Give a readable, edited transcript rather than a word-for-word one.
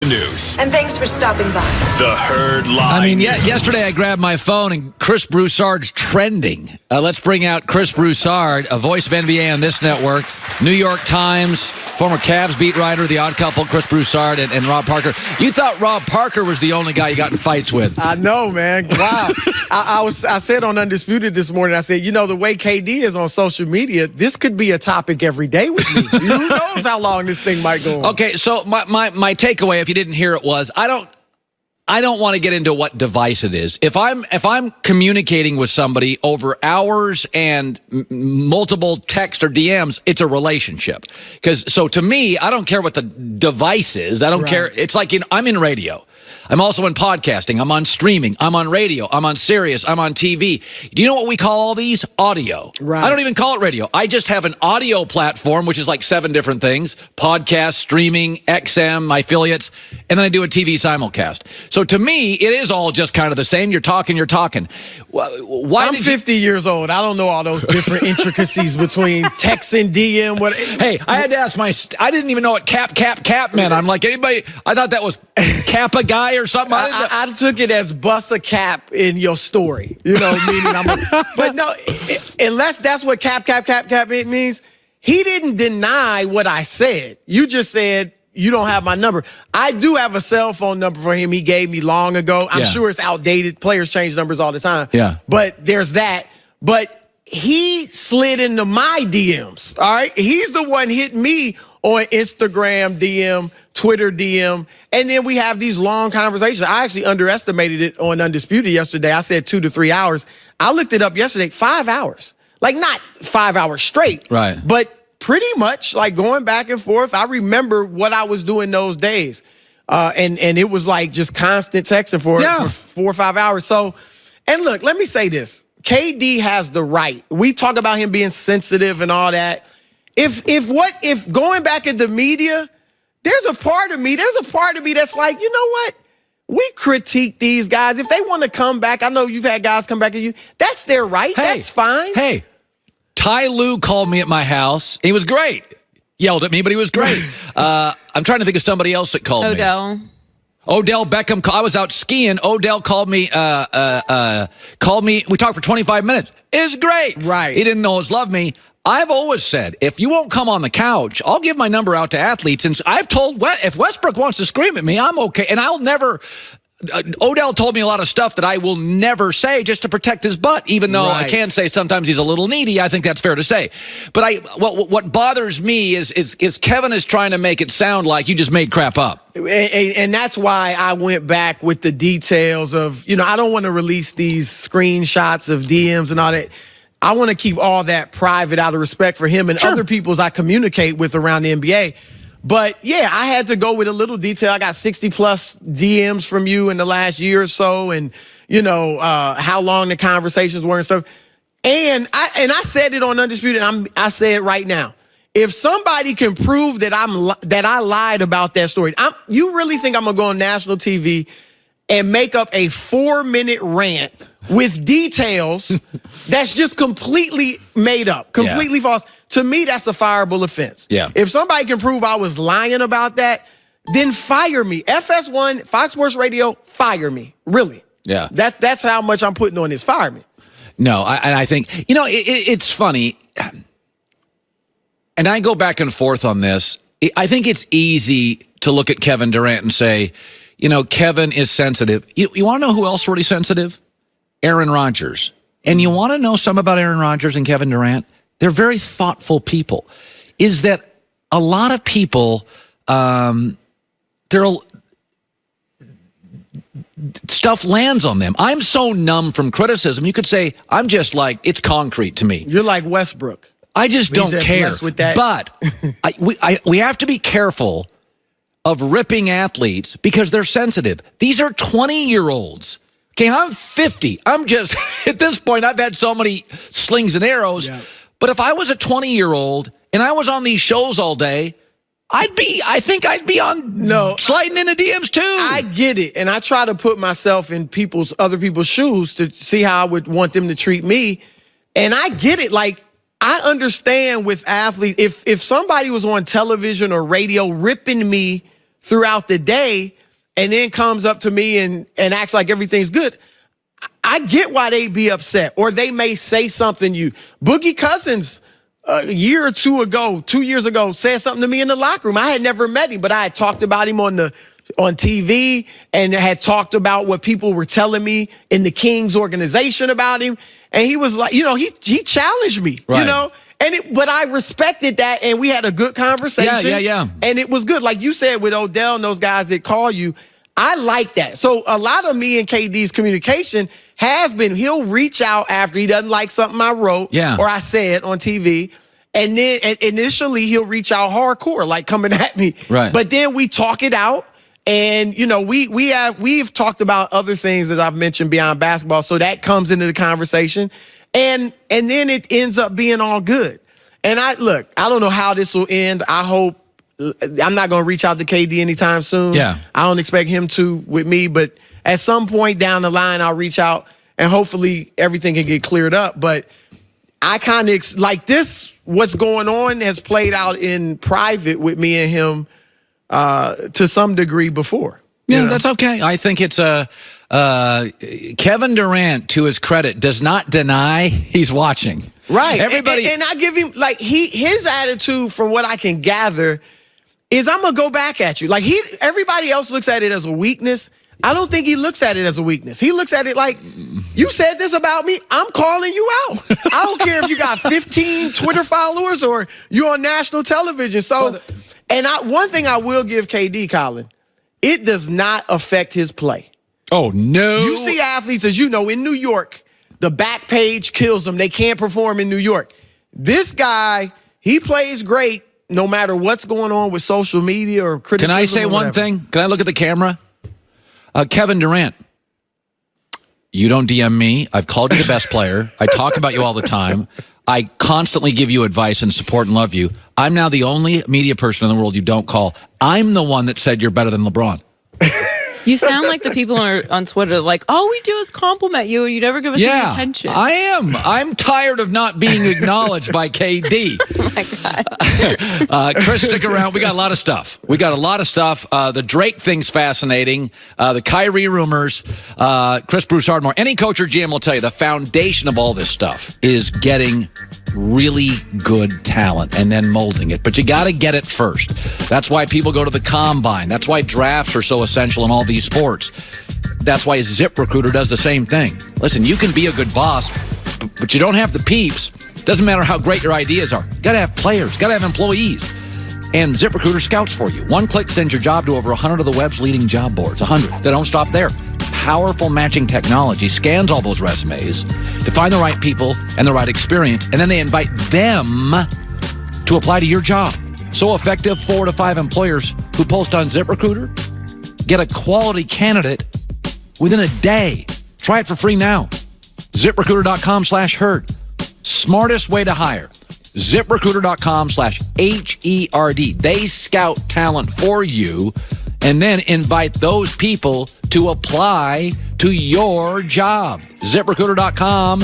news. And thanks for stopping by. The Herd Live. I mean, yesterday I grabbed my phone and Chris Broussard's trending. Let's bring out Chris Broussard, a voice of NBA on this network, New York Times, former Cavs beat writer, the odd couple, Chris Broussard and Rob Parker. You thought Rob Parker was the only guy you got in fights with. I know, man. Wow. I said on Undisputed this morning, I said, the way KD is on social media, this could be a topic every day with me. Who knows how long this thing might go on. Okay, so my takeaway, if you didn't hear it, was I don't want to get into what device it is. If I'm communicating with somebody over hours and multiple text or DMs, it's a relationship. So to me, I don't care what the device is. I don't care. It's like I'm in radio. I'm also in podcasting. I'm on streaming. I'm on radio. I'm on Sirius. I'm on TV. Do you know what we call all these? Audio. Right. I don't even call it radio. I just have an audio platform, which is like 7 different things: podcast, streaming, XM, my affiliates, and then I do a TV simulcast. So to me, it is all just kind of the same. You're talking. I'm 50 years old. I don't know all those different intricacies between text and DM. Hey, I had to ask I didn't even know what cap meant. I'm like, anybody, I thought that was Kappa guy or something. I took it as bust a cap in your story. Meaning but no, unless that's what cap means. He didn't deny what I said. You just said you don't have my number. I do have a cell phone number for him he gave me long ago. I'm sure it's outdated. Players change numbers all the time. Yeah. But there's that. But he slid into my DMs. All right. He's the one hitting me on Instagram DM, Twitter DM, and then we have these long conversations. I actually underestimated it on Undisputed yesterday. I said 2 to 3 hours. I looked it up yesterday, 5 hours. Like not 5 hours straight, right? But pretty much like going back and forth. I remember what I was doing those days, and it was like just constant texting for 4 or 5 hours. So, and look, let me say this: KD has the right. We talk about him being sensitive and all that. If going back at the media, there's a part of me that's like, you know what? We critique these guys. If they want to come back, I know you've had guys come back at you. That's their right. Hey, that's fine. Hey, Ty Lue called me at my house. He was great. Yelled at me, but he was great. I'm trying to think of somebody else that called me. Odell Beckham. I was out skiing. Odell called me. We talked for 25 minutes. It was great. Right. He didn't always love me. I've always said, if you won't come on the couch, I'll give my number out to athletes. And I've told, if Westbrook wants to scream at me, I'm okay. And I'll never, Odell told me a lot of stuff that I will never say just to protect his butt, even though I can say sometimes he's a little needy. I think that's fair to say. But what bothers me is Kevin is trying to make it sound like you just made crap up. And that's why I went back with the details of, I don't want to release these screenshots of DMs and all that. I want to keep all that private out of respect for him and other peoples I communicate with around the NBA. But, yeah, I had to go with a little detail. I got 60-plus DMs from you in the last year or so and, how long the conversations were and stuff. And I said it on Undisputed, and I say it right now. If somebody can prove that I lied about that story, you really think I'm going to go on national TV and make up a 4-minute rant with details that's just completely made up, completely false? To me, that's a fireable offense. Yeah. If somebody can prove I was lying about that, then fire me. FS1, Fox Sports Radio, fire me. Really. Yeah. That's how much I'm putting on this. Fire me. No, I think, it's funny. And I go back and forth on this. I think it's easy to look at Kevin Durant and say, Kevin is sensitive. You want to know who else really sensitive? Aaron Rodgers. And you want to know something about Aaron Rodgers and Kevin Durant? They're very thoughtful people. Is that a lot of people, stuff lands on them. I'm so numb from criticism. You could say, I'm just like, it's concrete to me. You're like Westbrook. I just don't care. With that. But we have to be careful of ripping athletes because they're sensitive. These are 20-year-olds. Okay, I'm 50. I'm just, at this point, I've had so many slings and arrows. Yeah. But if I was a 20-year-old and I was on these shows all day, I think I'd be on sliding into DMs too. I get it. And I try to put myself in other people's shoes to see how I would want them to treat me. And I get it. Like, I understand with athletes, if somebody was on television or radio ripping me throughout the day and then comes up to me and acts like everything's good, I get why they'd be upset, or they may say something. Boogie Cousins, a year or 2 years ago, said something to me in the locker room. I had never met him, but I had talked about him on TV and had talked about what people were telling me in the Kings organization about him. And he was like, he challenged me, right. But I respected that, and we had a good conversation. Yeah. And it was good. Like you said, with Odell and those guys that call you, I like that. So a lot of me and KD's communication has been, he'll reach out after he doesn't like something I wrote or I said on TV. And then initially he'll reach out hardcore, like coming at me. Right. But then we talk it out. And, we've talked about other things that I've mentioned beyond basketball. So that comes into the conversation. And then it ends up being all good. And I don't know how this will end. I hope I'm not going to reach out to KD anytime soon. Yeah. I don't expect him to with me. But at some point down the line, I'll reach out and hopefully everything can get cleared up. But I kind of like this, what's going on has played out in private with me and him to some degree before. Yeah, that's okay. I think it's Kevin Durant, to his credit, does not deny he's watching. Right. Everybody, and I give him, like, his attitude, from what I can gather, is I'm going to go back at you. Like, everybody else looks at it as a weakness. I don't think he looks at it as a weakness. He looks at it like, you said this about me, I'm calling you out. I don't care if you got 15 Twitter followers or you're on national television. So, one thing I will give KD, Colin, it does not affect his play. Oh, no. You see athletes, as you know, in New York, the back page kills them. They can't perform in New York. This guy, he plays great no matter what's going on with social media or criticism. Can I say one thing? Can I look at the camera? Kevin Durant, you don't DM me. I've called you the best player. I talk about you all the time. I constantly give you advice and support and love you. I'm now the only media person in the world you don't call. I'm the one that said you're better than LeBron. You sound like the people on Twitter, like, all we do is compliment you and you never give us any attention. I am. I'm tired of not being acknowledged by KD. Oh, my God. Chris, stick around. We got a lot of stuff. The Drake thing's fascinating. The Kyrie rumors. Chris Broussard-Moore. Any coach or GM will tell you the foundation of all this stuff is getting really good talent and then molding it. But you got to get it first. That's why people go to the combine. That's why drafts are so essential in all these sports. That's why ZipRecruiter does the same thing. Listen, you can be a good boss, but you don't have the peeps. Doesn't matter how great your ideas are. Got to have players. Got to have employees. And ZipRecruiter scouts for you. One click sends your job to over 100 of the web's leading job boards. 100. They don't stop there. Powerful matching technology scans all those resumes to find the right people and the right experience, and then they invite them to apply to your job. So effective, 4 to 5 employers who post on ZipRecruiter get a quality candidate within a day. Try it for free now. ZipRecruiter.com/herd. Smartest way to hire. ZipRecruiter.com/HERD. They scout talent for you and then invite those people to apply to your job. ZipRecruiter.com/